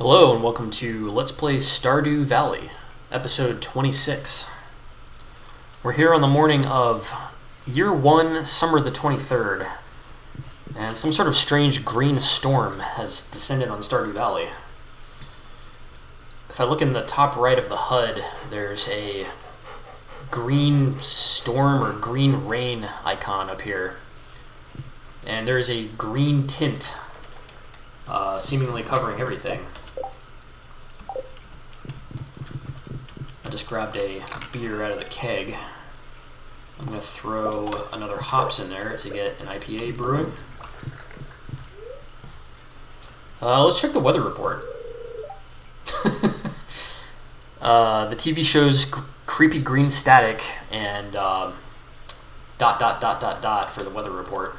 Hello and welcome to Let's Play Stardew Valley, episode 26. We're here on the morning of year 1, summer the 23rd, and some sort of strange green storm has descended on Stardew Valley. If I look in the top right of the HUD, there's a green storm or green rain icon up here, and there's a green tint seemingly covering everything. I just grabbed a beer out of the keg. I'm going to throw another hops in there to get an IPA brewing. Let's check the weather report. The TV shows creepy green static and ... for the weather report.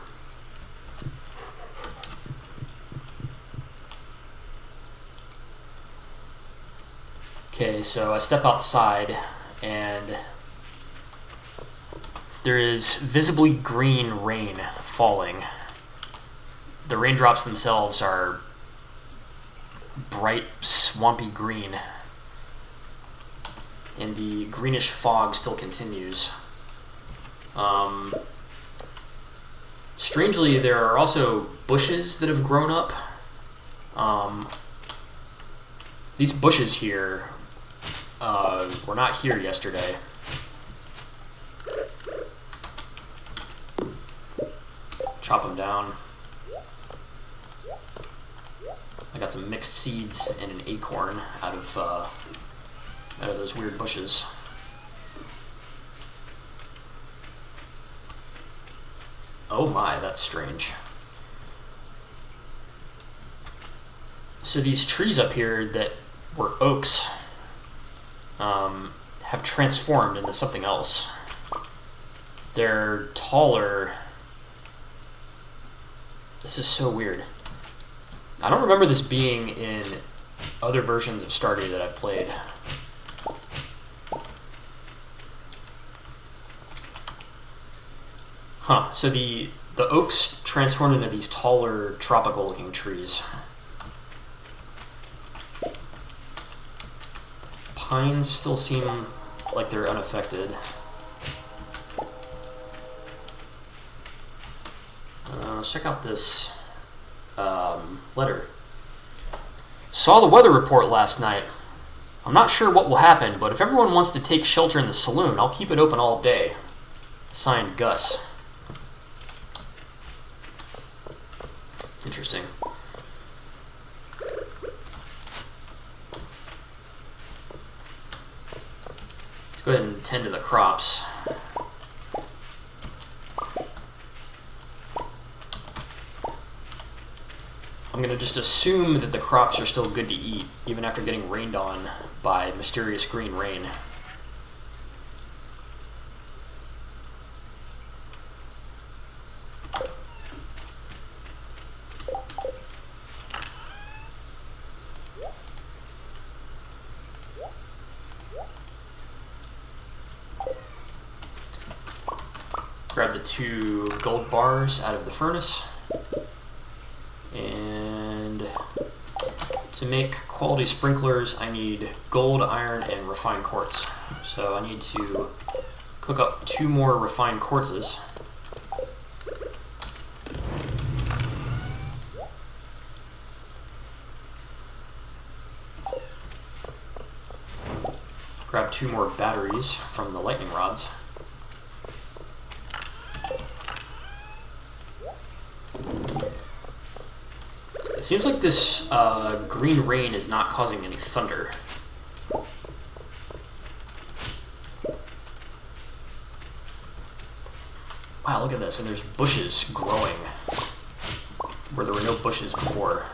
Okay, so I step outside, and there is visibly green rain falling. The raindrops themselves are bright, swampy green, and the greenish fog still continues. Strangely, there are also bushes that have grown up. These bushes here were not here yesterday. Chop them down. I got some mixed seeds and an acorn out of those weird bushes. Oh my, that's strange. So these trees up here that were oaks have transformed into something else. They're taller. This is so weird. I don't remember this being in other versions of Stardew that I've played. Huh, so the oaks transformed into these taller, tropical-looking trees. Pines still seem like they're unaffected. Let's check out this letter. Saw the weather report last night. I'm not sure what will happen, but if everyone wants to take shelter in the saloon, I'll keep it open all day. Signed, Gus. Interesting. Let's go ahead and tend to the crops. I'm going to just assume that the crops are still good to eat, even after getting rained on by mysterious green rain. Grab the 2 gold bars out of the furnace. And to make quality sprinklers, I need gold, iron, and refined quartz. So I need to cook up 2 more refined quartzes. Grab 2 more batteries from the lightning rods. It seems like this green rain is not causing any thunder. Wow, look at this, and there's bushes growing where there were no bushes before.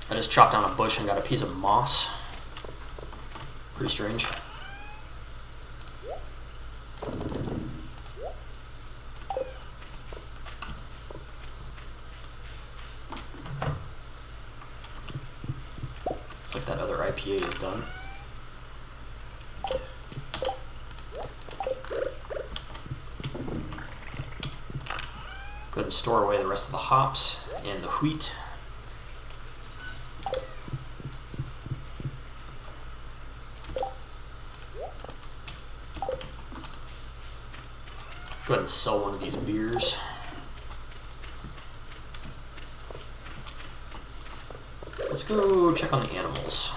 I just chopped down a bush and got a piece of moss. Pretty strange. Looks like that other IPA is done. and store away the rest of the hops and the wheat. Go ahead and sell one of these beers. Let's go check on the animals.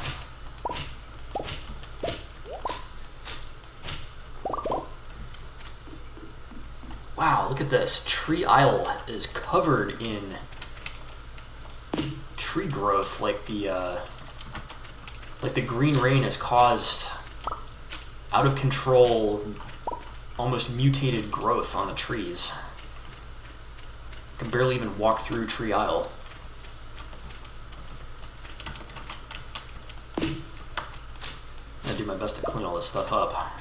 Wow, look at this. Tree Isle is covered in tree growth, like the green rain has caused out of control, almost mutated growth on the trees. I can barely even walk through Tree Isle. I'm gonna do my best to clean all this stuff up.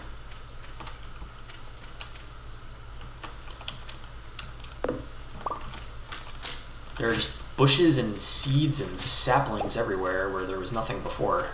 There are just bushes and seeds and saplings everywhere where there was nothing before.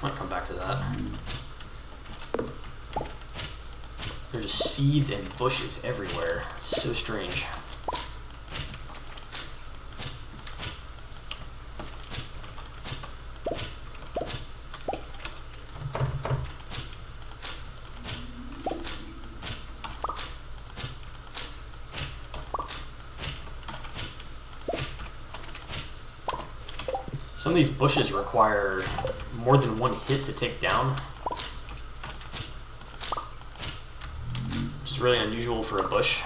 Might come back to that. There's just seeds and bushes everywhere. It's so strange. Some of these bushes require more than one hit to take down, which is really unusual for a bush.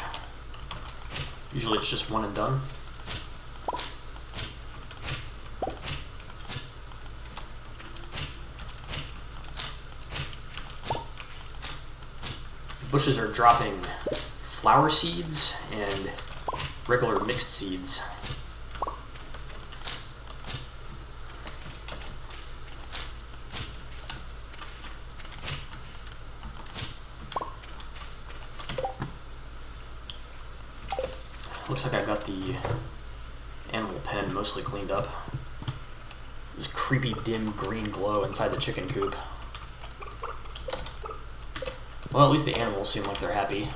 Usually it's just one and done. The bushes are dropping flower seeds and regular mixed seeds. Looks like I've got the animal pen mostly cleaned up. This creepy dim green glow inside the chicken coop. Well, at least the animals seem like they're happy.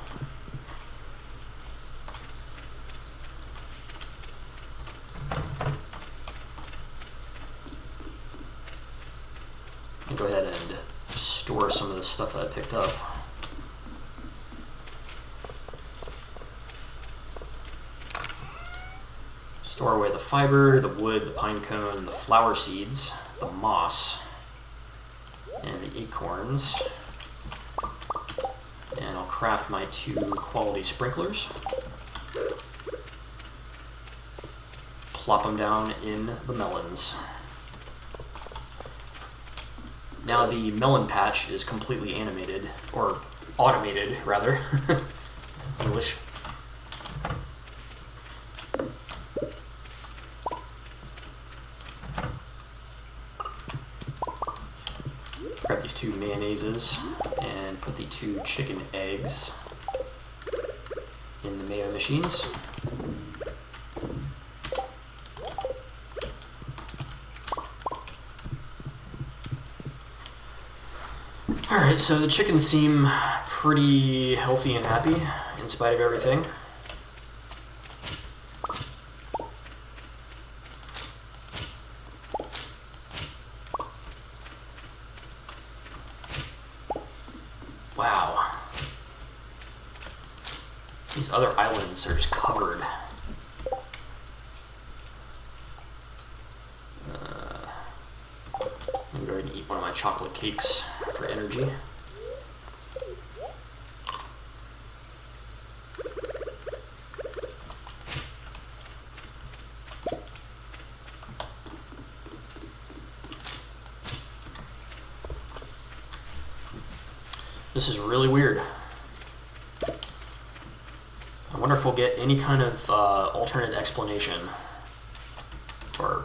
I'll go ahead and store some of the stuff that I picked up. Store away the fiber, the wood, the pine cone, the flower seeds, the moss, and the acorns. And I'll craft my 2 quality sprinklers. Plop them down in the melons. Now the melon patch is completely animated, or automated, rather. English. Grab these 2 mayonnaises and put the 2 chicken eggs in the mayo machines. Alright, so the chickens seem pretty healthy and happy in spite of everything. Wow. These other islands are just covered. I'm going to go ahead and eat one of my chocolate cakes for energy. This is really weird. I wonder if we'll get any kind of alternate explanation. Or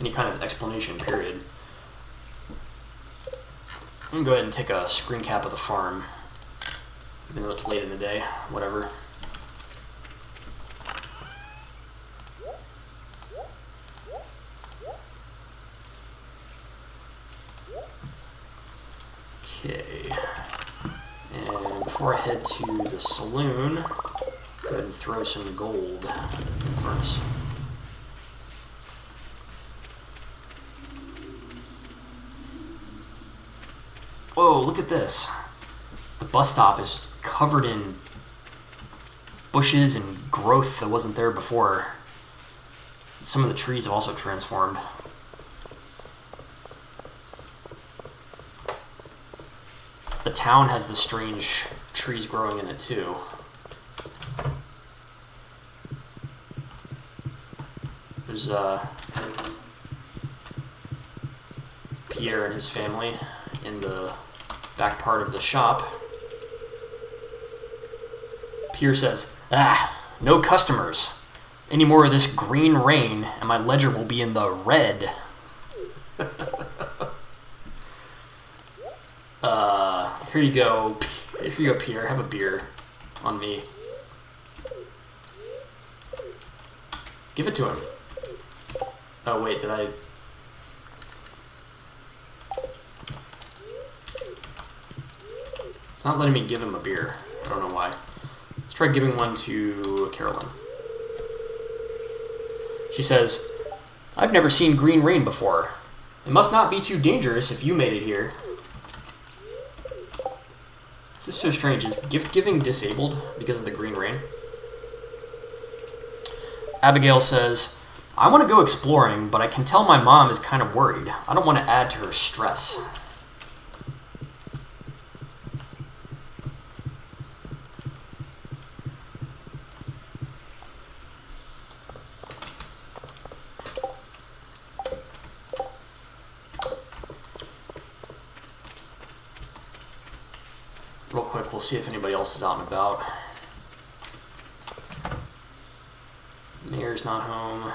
any kind of explanation, period. I'm going to go ahead and take a screen cap of the farm. Even though it's late in the day. Whatever. Okay. And before I head to the saloon, go ahead and throw some gold in the furnace. Whoa, look at this. The bus stop is covered in bushes and growth that wasn't there before. Some of the trees have also transformed. The town has the strange trees growing in it too. There's Pierre and his family in the back part of the shop. Pierre says, no customers. Any more of this green rain and my ledger will be in the red. Here you go. Here you go, Pierre. Have a beer on me. Give it to him. Oh, wait, did I... It's not letting me give him a beer. I don't know why. Let's try giving one to Carolyn. She says, I've never seen green rain before. It must not be too dangerous if you made it here. This is so strange. Is gift giving disabled because of the green rain? Abigail says, I want to go exploring, but I can tell my mom is kind of worried. I don't want to add to her stress. Real quick, we'll see if anybody else is out and about. Mayor's not home.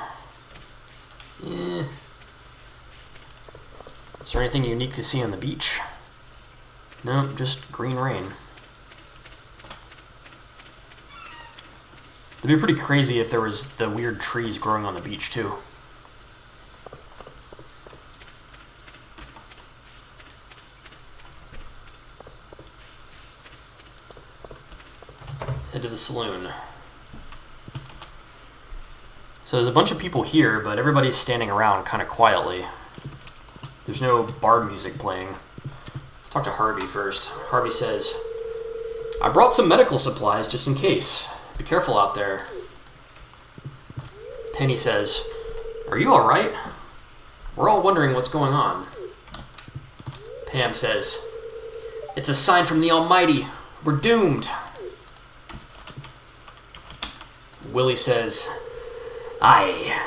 Is there anything unique to see on the beach? Nope, just green rain. It'd be pretty crazy if there was the weird trees growing on the beach too. Head to the saloon. So there's a bunch of people here, but everybody's standing around kind of quietly. There's no bar music playing. Let's talk to Harvey first. Harvey says, I brought some medical supplies just in case. Be careful out there. Penny says, are you alright? We're all wondering what's going on. Pam says, it's a sign from the Almighty. We're doomed. Willie says, I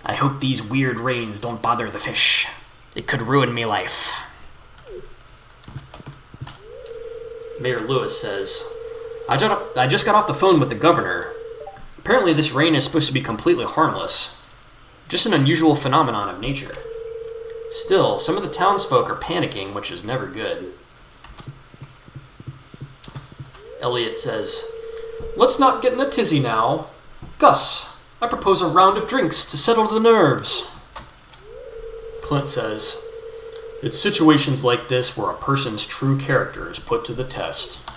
hope these weird rains don't bother the fish. It could ruin me life. Mayor Lewis says, I just got off the phone with the governor. Apparently this rain is supposed to be completely harmless. Just an unusual phenomenon of nature. Still, some of the townsfolk are panicking, which is never good. Elliot says, let's not get in a tizzy now. Gus, I propose a round of drinks to settle the nerves. Clint says, it's situations like this where a person's true character is put to the test.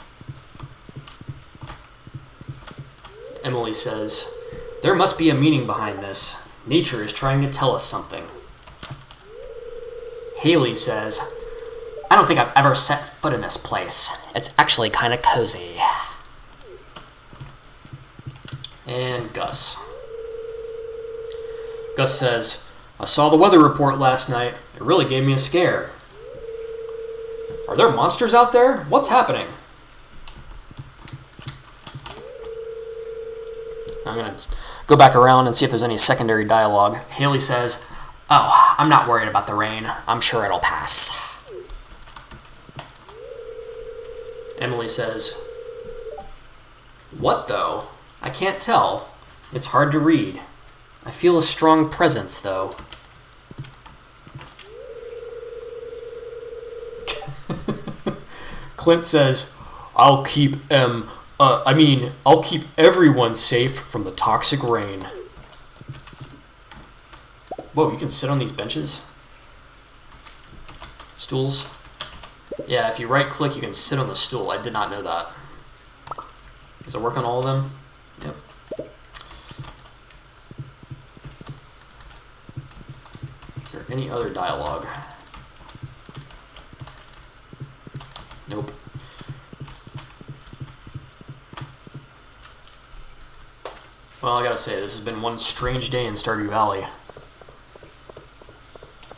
Emily says, there must be a meaning behind this. Nature is trying to tell us something. Haley says, I don't think I've ever set foot in this place. It's actually kind of cozy. And Gus. Gus says, I saw the weather report last night. It really gave me a scare. Are there monsters out there? What's happening? I'm going to go back around and see if there's any secondary dialogue. Haley says, oh, I'm not worried about the rain. I'm sure it'll pass. Emily says, "What, though? I can't tell. It's hard to read. I feel a strong presence, though." Clint says, I'll keep everyone safe from the toxic rain." Whoa, you can sit on these benches? Stools? Yeah, if you right-click, you can sit on the stool. I did not know that. Does it work on all of them? Yep. Is there any other dialogue? Nope. Well, I gotta say, this has been one strange day in Stardew Valley.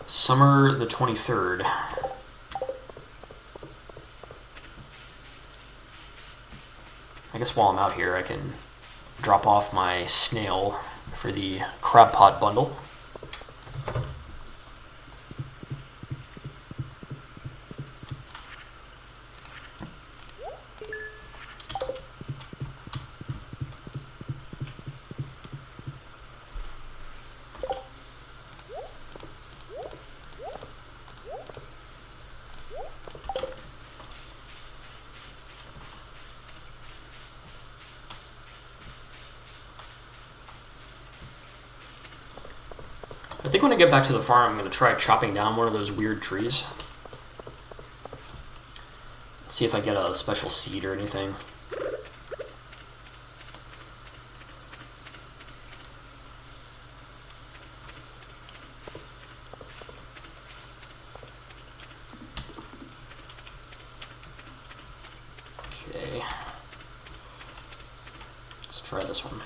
Summer the 23rd. I guess while I'm out here, I can drop off my snail for the crab pot bundle. I think when I get back to the farm, I'm going to try chopping down one of those weird trees. See if I get a special seed or anything. Okay. Let's try this one.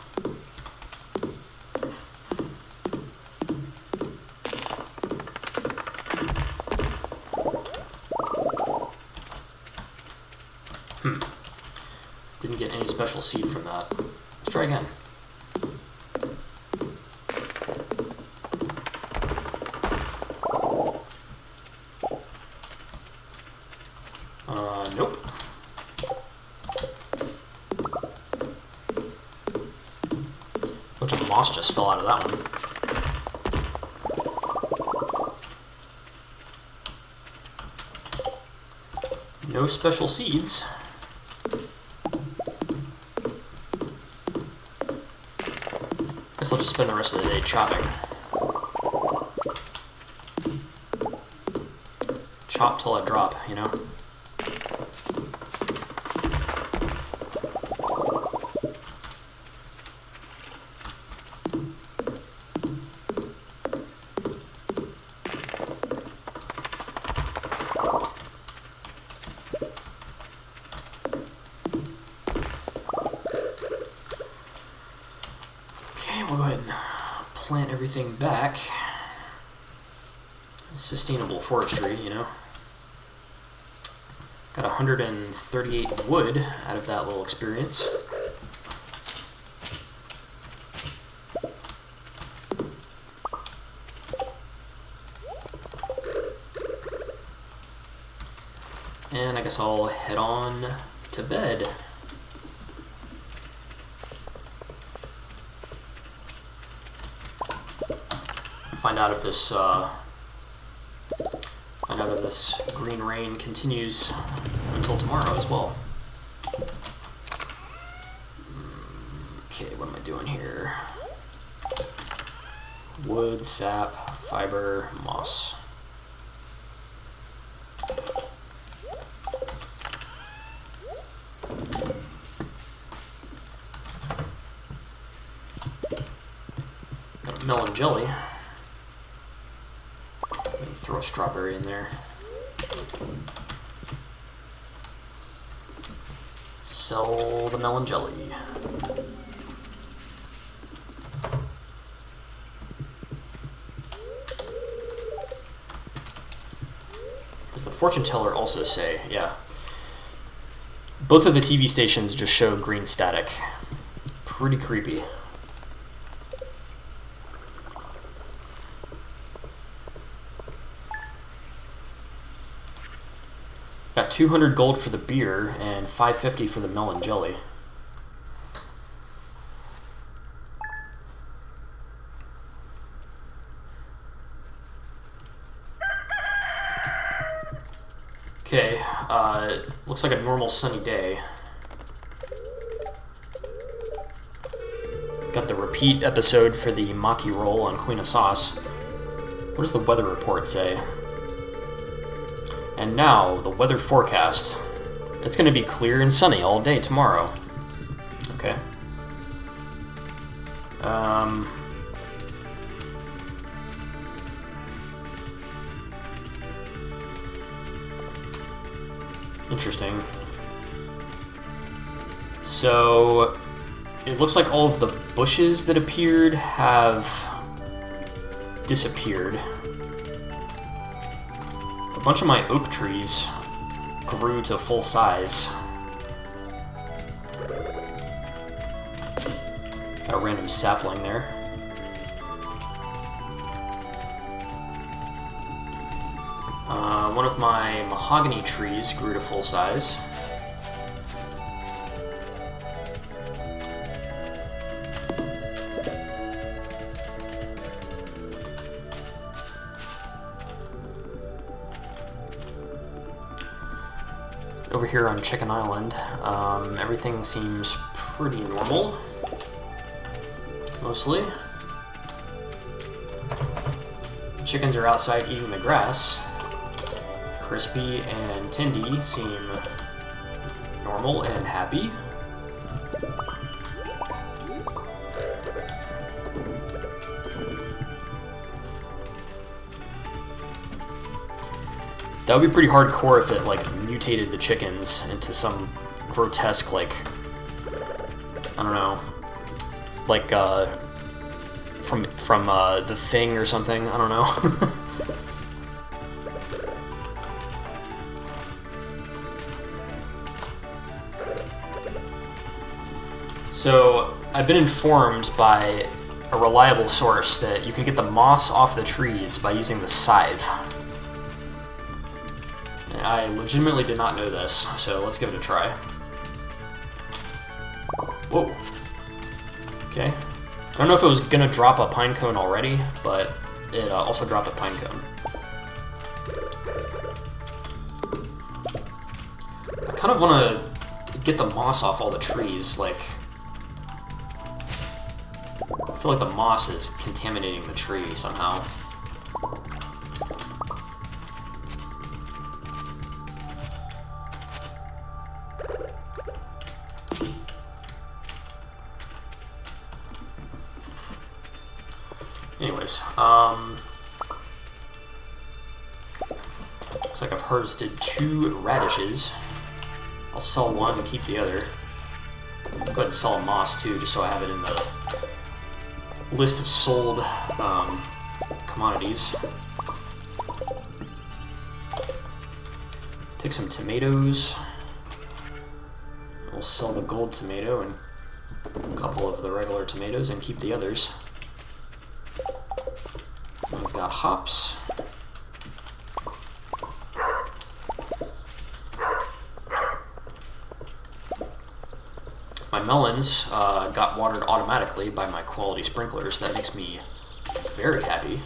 Didn't get any special seed from that. Let's try again. Nope. Bunch of moss just fell out of that one. No special seeds. Guess I'll just spend the rest of the day chopping. Chop till I drop, you know? We'll go ahead and plant everything back. Sustainable forestry, you know. Got 138 wood out of that little experience. And I guess I'll head on to bed. Find out if this green rain continues until tomorrow as well. Okay, what am I doing here? Wood, sap, fiber, moss. Got a melon jelly. Throw a strawberry in there. Sell the melon jelly. Does the fortune teller also say, yeah. Both of the TV stations just show green static. Pretty creepy. Got got 200 gold for the beer and 550 for the melon jelly. Okay, looks like a normal sunny day. Got the repeat episode for the maki roll on Queen of Sauce. What does the weather report say? And now, the weather forecast. It's going to be clear and sunny all day tomorrow. Okay. Interesting. So, it looks like all of the bushes that appeared have disappeared. A bunch of my oak trees grew to full size. Got a random sapling there. One of my mahogany trees grew to full size. Over here on Chicken Island, everything seems pretty normal, mostly. The chickens are outside eating the grass. Crispy and Tindy seem normal and happy. That would be pretty hardcore if it, like, mutated the chickens into some grotesque, like, I don't know, like, from The Thing or something, I don't know. So, I've been informed by a reliable source that you can get the moss off the trees by using the scythe. And I legitimately did not know this, so let's give it a try. Whoa. Okay. I don't know if it was gonna drop a pine cone already, but it also dropped a pine cone. I kind of want to get the moss off all the trees, like... I feel like the moss is contaminating the tree somehow. Anyways, looks like I've harvested 2 radishes. I'll sell one and keep the other. I'll go ahead and sell a moss too, just so I have it in the list of sold commodities. Pick some tomatoes. We'll sell the gold tomato and a couple of the regular tomatoes and keep the others. We've got hops. My melons got watered automatically by my quality sprinklers. That makes me very happy.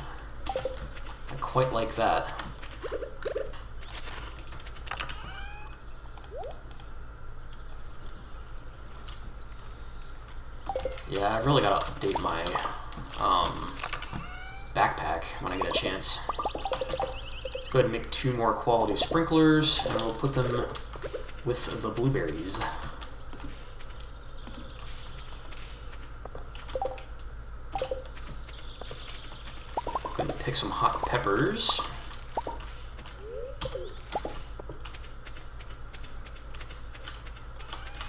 I quite like that. Yeah, I've really got to update my backpack when I get a chance. Let's go ahead and make 2 more quality sprinklers, and we'll put them with the blueberries. Pick some hot peppers.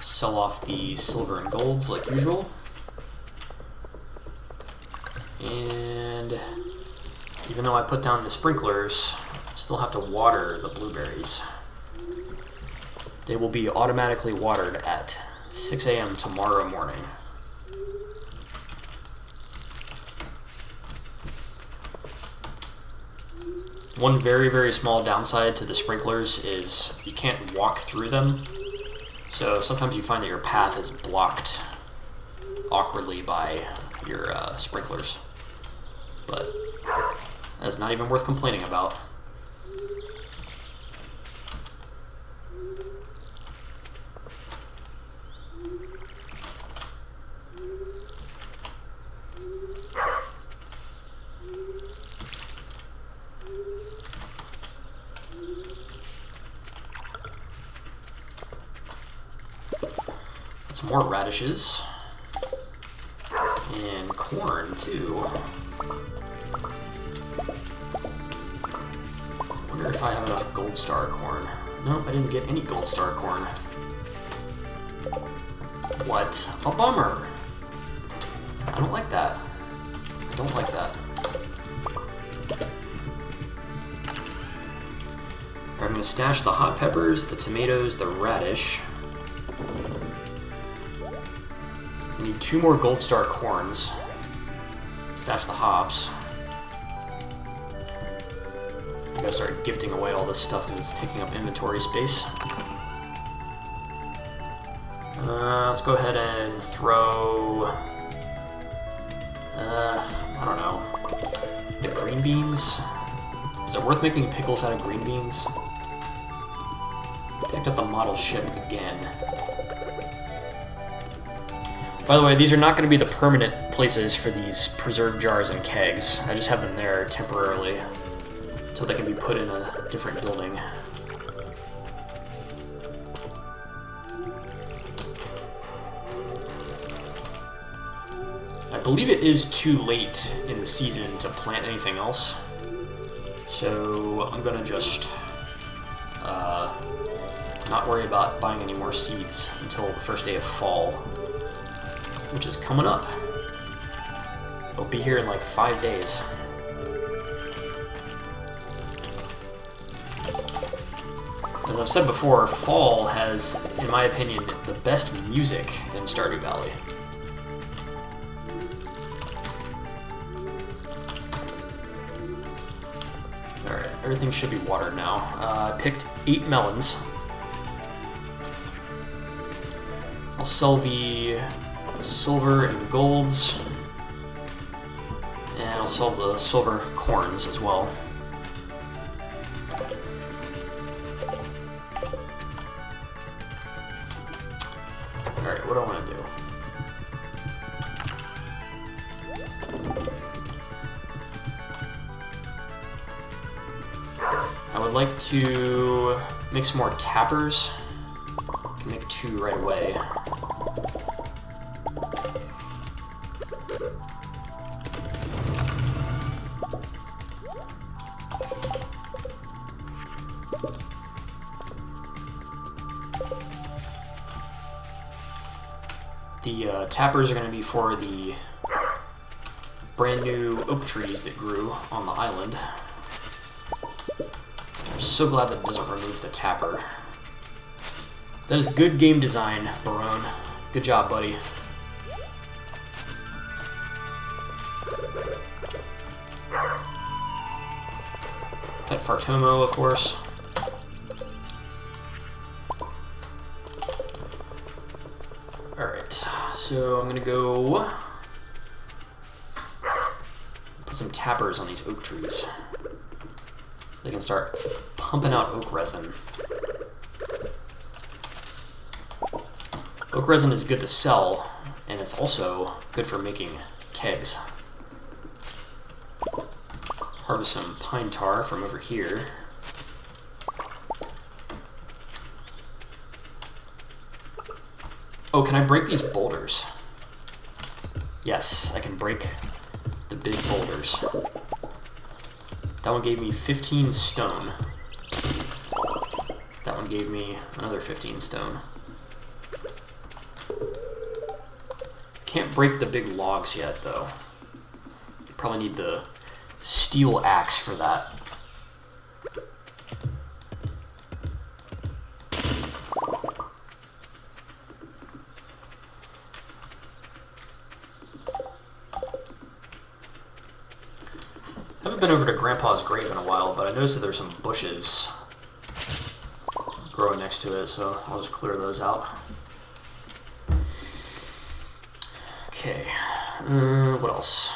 Sell off the silver and golds like usual. And even though I put down the sprinklers, I still have to water the blueberries. They will be automatically watered at 6 a.m. tomorrow morning. One very, very small downside to the sprinklers is you can't walk through them. So sometimes you find that your path is blocked awkwardly by your sprinklers. But that's not even worth complaining about. Some more radishes. And corn, too. Wonder if I have enough gold star corn. Nope, I didn't get any gold star corn. What a bummer. I don't like that. I don't like that. I'm going to stash the hot peppers, the tomatoes, the radish. I need 2 more gold star corns. Stash the hops. I gotta start gifting away all this stuff because it's taking up inventory space. Let's go ahead and throw... I don't know. The green beans? Is it worth making pickles out of green beans? Picked up the model ship again. By the way, these are not going to be the permanent places for these preserve jars and kegs. I just have them there temporarily, so they can be put in a different building. I believe it is too late in the season to plant anything else, so I'm going to just not worry about buying any more seeds until the first day of fall, which is coming up. It'll be here in like 5 days. As I've said before, fall has, in my opinion, the best music in Stardew Valley. Alright, everything should be watered now. I picked 8 melons. I'll sell the silver and golds, and I'll sell the silver corns as well. Alright, what do I want to do? I would like to make some more tappers. I can make 2 right away. The tappers are going to be for the brand new oak trees that grew on the island. I'm so glad that it doesn't remove the tapper. That is good game design, Barone. Good job, buddy. Pet Fartomo, of course. Alright, so I'm gonna go put some tappers on these oak trees so they can start pumping out oak resin. Oak resin is good to sell, and it's also good for making kegs. Harvest some pine tar from over here. Oh, can I break these boulders? Yes, I can break the big boulders. That one gave me 15 stone. That one gave me another 15 stone. Can't break the big logs yet, though. You probably need the steel axe for that. Haven't been over to Grandpa's grave in a while, but I noticed that there's some bushes growing next to it, so I'll just clear those out. Okay, what else?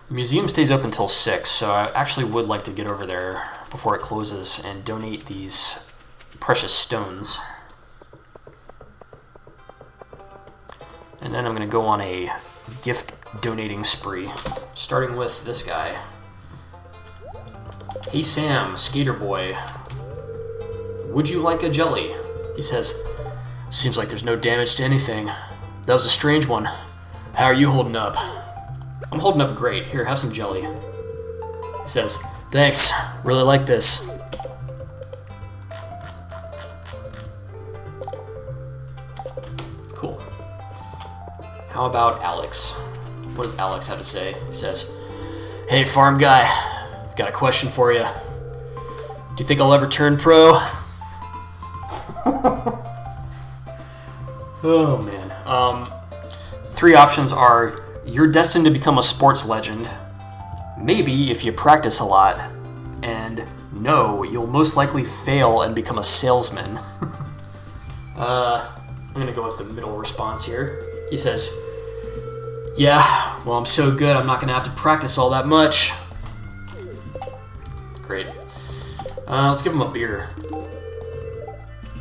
The museum stays open until 6, so I actually would like to get over there before it closes and donate these precious stones. And then I'm going to go on a gift donating spree, starting with this guy. Hey Sam, skater boy, would you like a jelly? He says, seems like there's no damage to anything. That was a strange one. How are you holding up? I'm holding up great. Here, have some jelly. He says, thanks, really like this. Cool. How about Alex? What does Alex have to say? He says, hey farm guy, got a question for you. Do you think I'll ever turn pro? Oh man. 3 options are: you're destined to become a sports legend, maybe if you practice a lot, and no, you'll most likely fail and become a salesman. I'm gonna go with the middle response here. He says, yeah, well I'm so good I'm not gonna have to practice all that much. Great. Let's give him a beer.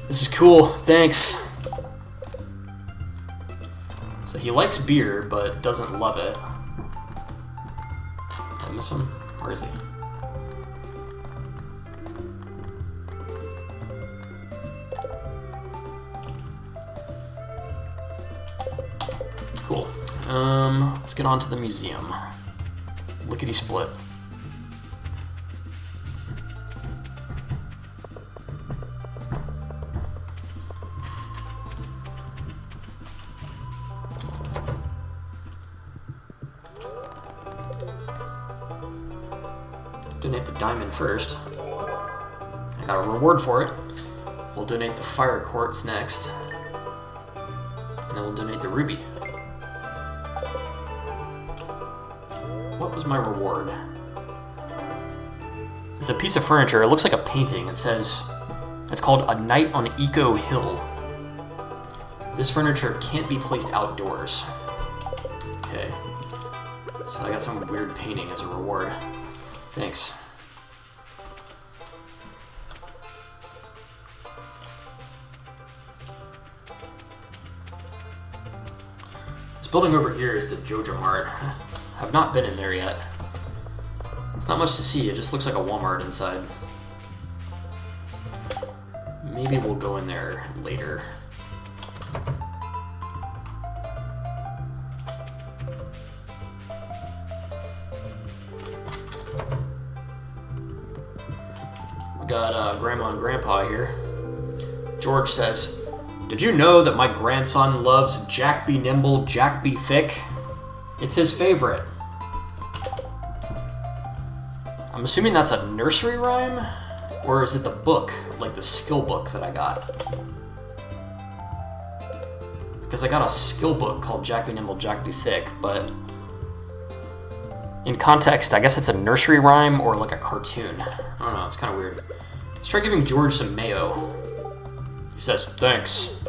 This is cool, thanks. So he likes beer, but doesn't love it. Did I miss him? Where is he? Cool. Let's get on to the museum. Lickety split. Donate the diamond first. I got a reward for it. We'll donate the fire quartz next. And then we'll donate the ruby. What was my reward? It's a piece of furniture. It looks like a painting. It says, it's called A Night on Eco Hill. This furniture can't be placed outdoors. Okay. So I got some weird painting as a reward. Thanks. This building over here is the Joja Mart. I've not been in there yet. It's not much to see, it just looks like a Walmart inside. Maybe we'll go in there later. We got Grandma and Grandpa here. George says, did you know that my grandson loves Jack Be Nimble, Jack Be Thick? It's his favorite. I'm assuming that's a nursery rhyme? Or is it the book, like the skill book that I got? Because I got a skill book called Jack Be Nimble, Jack Be Thick, but in context, I guess it's a nursery rhyme or like a cartoon. I don't know, it's kind of weird. Let's try giving George some mayo. He says, thanks.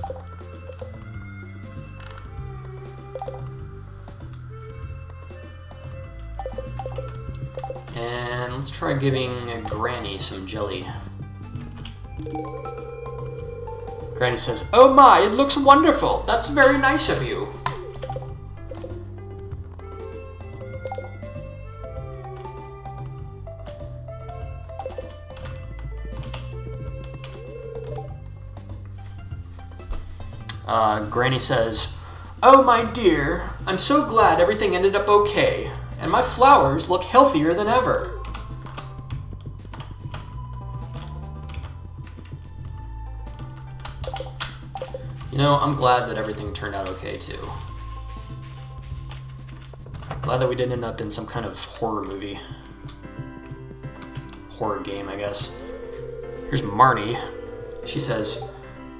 And let's try giving Granny some jelly. Granny says, oh my, it looks wonderful. That's very nice of you. Granny says, oh my dear, I'm so glad everything ended up okay, and my flowers look healthier than ever. You know, I'm glad that everything turned out okay too. Glad that we didn't end up in some kind of horror movie. Horror game, I guess. Here's Marnie. She says,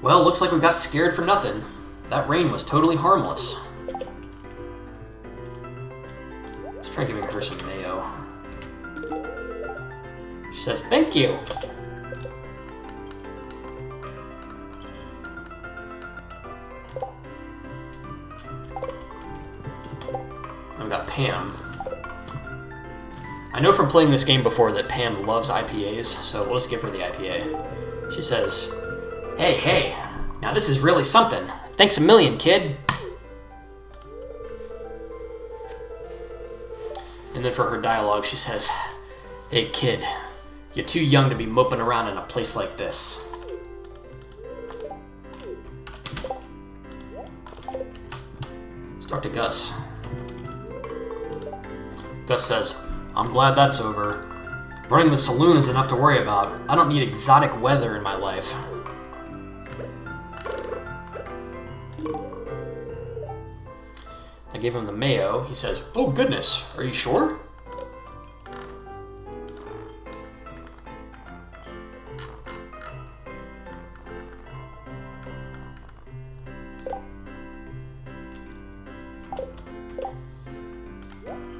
well, looks like we got scared for nothing. That rain was totally harmless. Let's try giving her some mayo. She says, thank you. And we got Pam. I know from playing this game before that Pam loves IPAs, so we'll just give her the IPA. She says, hey, now this is really something. Thanks a million, kid. And then for her dialogue, she says, hey, kid, you're too young to be moping around in a place like this. Let's talk to Gus. Gus says, I'm glad that's over. Running the saloon is enough to worry about. I don't need exotic weather in my life. I gave him the mayo. He says, oh goodness, are you sure?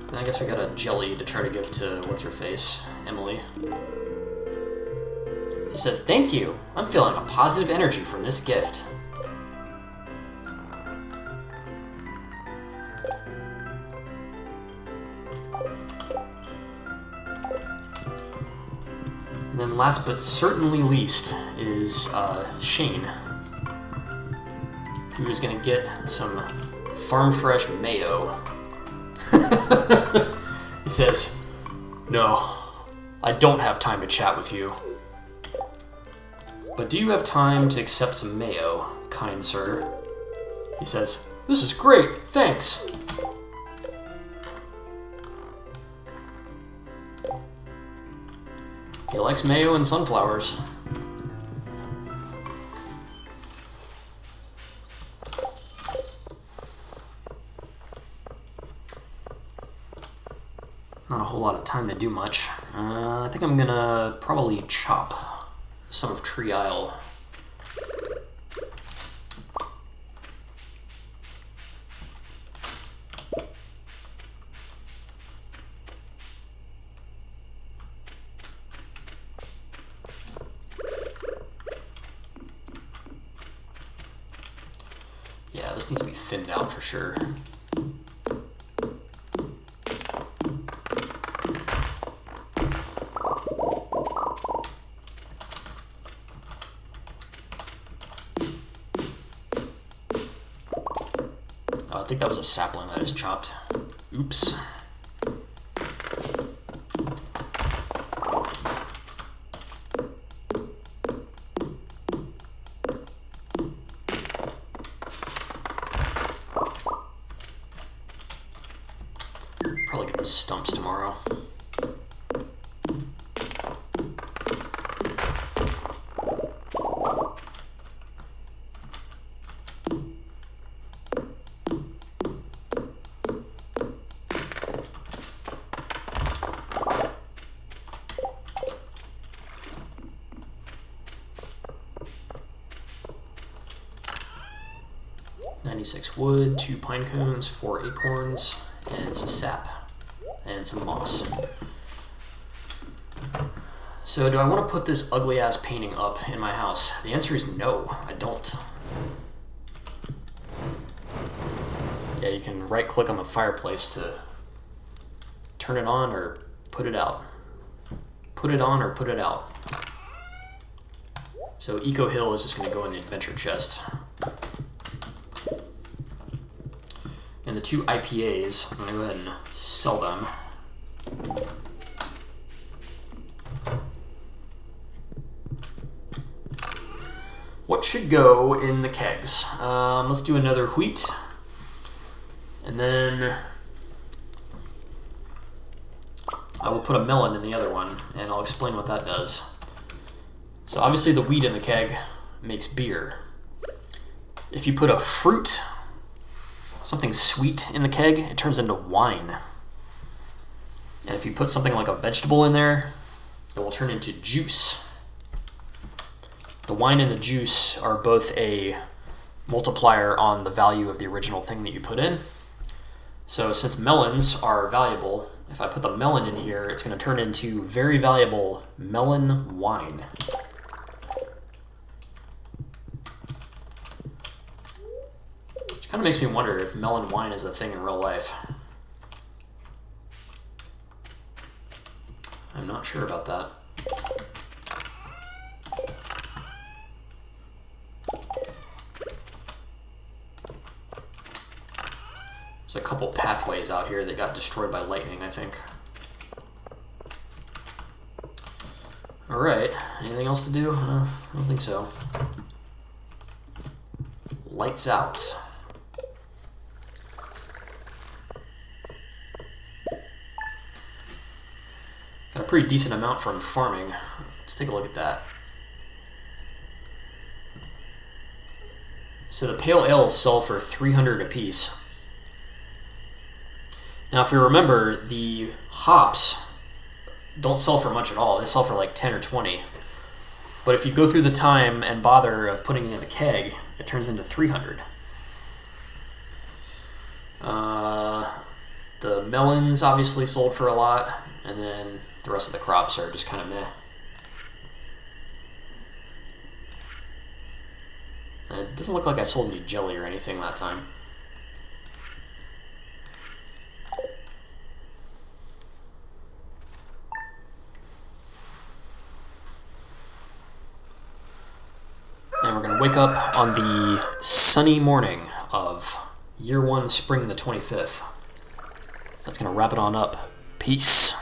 Then I guess we got a jelly to try to give to what's-her-face, Emily. He says, thank you. I'm feeling a positive energy from this gift. And then last but certainly least is Shane, who is going to get some farm fresh mayo. He says, no, I don't have time to chat with you. But do you have time to accept some mayo, kind sir? He says, this is great, thanks. He likes mayo and sunflowers. Not a whole lot of time to do much. I think I'm gonna probably chop some of Tree Isle. Yeah, this needs to be thinned out for sure. I think that was a sapling that is chopped. Oops. Probably get the stumps tomorrow. Wood, 2 pine cones, 4 acorns, and some sap, and some moss. So do I want to put this ugly ass painting up in my house? The answer is no, I don't. Yeah, you can right click on the fireplace to turn it on or put it out. Put it on or put it out. So Eco Hill is just going to go in the adventure chest. And the 2 IPAs, I'm going to go ahead and sell them. What should go in the kegs? Let's do another wheat. And then I will put a melon in the other one, and I'll explain what that does. So obviously the wheat in the keg makes beer. If you put a fruit, something sweet in the keg, it turns into wine. And if you put something like a vegetable in there, it will turn into juice. The wine and the juice are both a multiplier on the value of the original thing that you put in. So since melons are valuable, if I put the melon in here, it's going to turn into very valuable melon wine. Which kind of makes me wonder if melon wine is a thing in real life. I'm not sure about that. There's a couple pathways out here that got destroyed by lightning, I think. Alright, anything else to do? I don't think so. Lights out. Got a pretty decent amount from farming. Let's take a look at that. So the pale ales sell for 300 apiece. Now, if you remember, the hops don't sell for much at all. They sell for like 10 or 20. But if you go through the time and bother of putting it in the keg, it turns into 300. The melons obviously sold for a lot, and then the rest of the crops are just kind of meh. It doesn't look like I sold any jelly or anything that time. And we're going to wake up on the sunny morning of year 1, spring the 25th. That's going to wrap it on up. Peace.